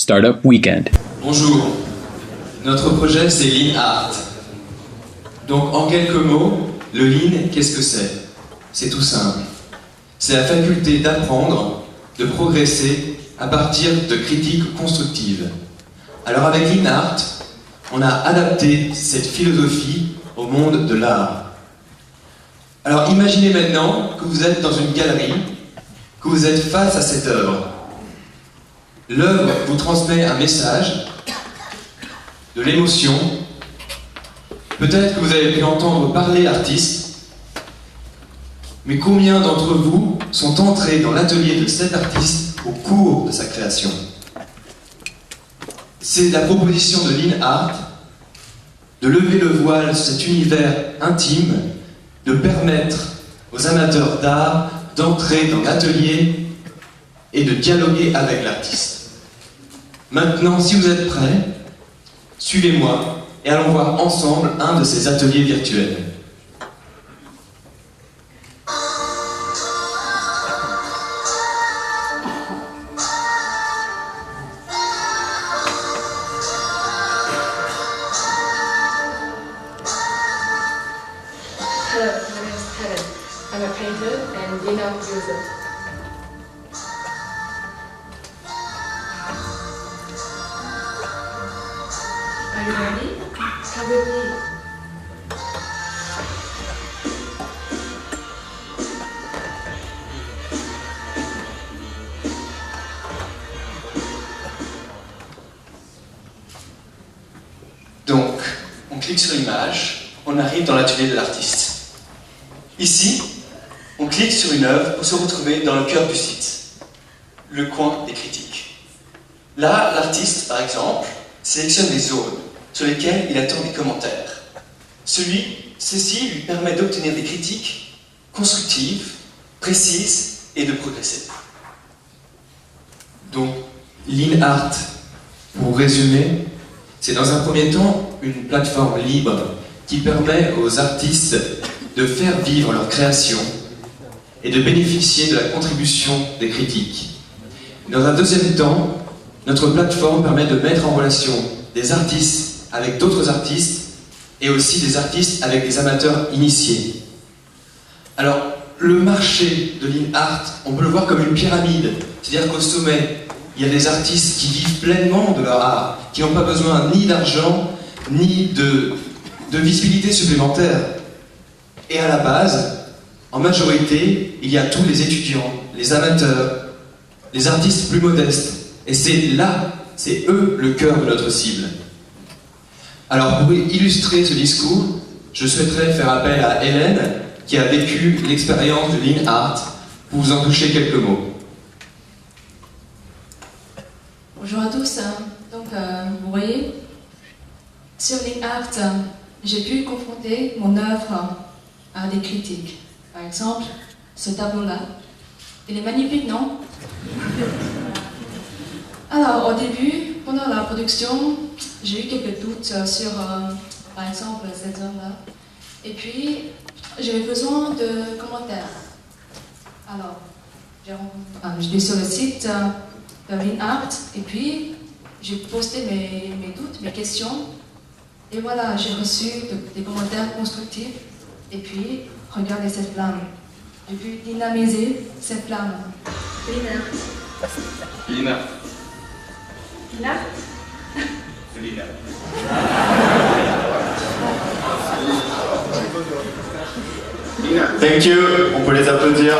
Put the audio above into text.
Startup Weekend. Bonjour, notre projet c'est Lean Art. Donc en quelques mots, le Lean, qu'est-ce que c'est? C'est tout simple. C'est la faculté d'apprendre, de progresser à partir de critiques constructives. Alors avec Lean Art, on a adapté cette philosophie au monde de l'art. Alors imaginez maintenant que vous êtes dans une galerie, que vous êtes face à cette œuvre. L'œuvre vous transmet un message, de l'émotion. Peut-être que vous avez pu entendre parler l'artiste, mais combien d'entre vous sont entrés dans l'atelier de cet artiste au cours de sa création? C'est la proposition de Lean Art, de lever le voile sur cet univers intime, de permettre aux amateurs d'art d'entrer dans l'atelier et de dialoguer avec l'artiste. Maintenant, si vous êtes prêts, suivez-moi et allons voir ensemble un de ces ateliers virtuels. Hello, my name is Helen. I'm a painter and Lean Art user. Are you ready? Come with me. Donc, on clique sur l'image, on arrive dans l'atelier de l'artiste. Ici, on clique sur une œuvre pour se retrouver dans le cœur du site, le coin des critiques. Là, l'artiste, par exemple, sélectionne des zones sur lesquelles il attend des commentaires. Ceci lui permet d'obtenir des critiques constructives, précises et de progresser. Donc, Lean Art, pour résumer, c'est dans un premier temps une plateforme libre qui permet aux artistes de faire vivre leur création et de bénéficier de la contribution des critiques. Dans un deuxième temps, notre plateforme permet de mettre en relation des artistes avec d'autres artistes et aussi des artistes avec des amateurs initiés. Alors, le marché de Lean Art, on peut le voir comme une pyramide, c'est-à-dire qu'au sommet, il y a des artistes qui vivent pleinement de leur art, qui n'ont pas besoin ni d'argent, ni de visibilité supplémentaire. Et à la base, en majorité, il y a tous les étudiants, les amateurs, les artistes plus modestes. Et c'est eux le cœur de notre cible. Alors pour illustrer ce discours, je souhaiterais faire appel à Hélène, qui a vécu l'expérience de Lean Art, pour vous en toucher quelques mots. Bonjour à tous. Donc, vous voyez, sur Lean Art, j'ai pu confronter mon œuvre à des critiques. Par exemple, ce tableau-là. Il est magnifique, non? Alors, au début, pendant la production, j'ai eu quelques doutes sur, par exemple, cette œuvre-là. Et puis, j'avais besoin de commentaires. Alors, je suis sur le site de Lean Art, et puis, j'ai posté mes doutes, mes questions. Et voilà, j'ai reçu des commentaires constructifs. Et puis, regardez cette flamme. J'ai pu dynamiser cette flamme. Lean Art. Lean Art. Lean Art. Lean Art. Thank you, on peut les applaudir.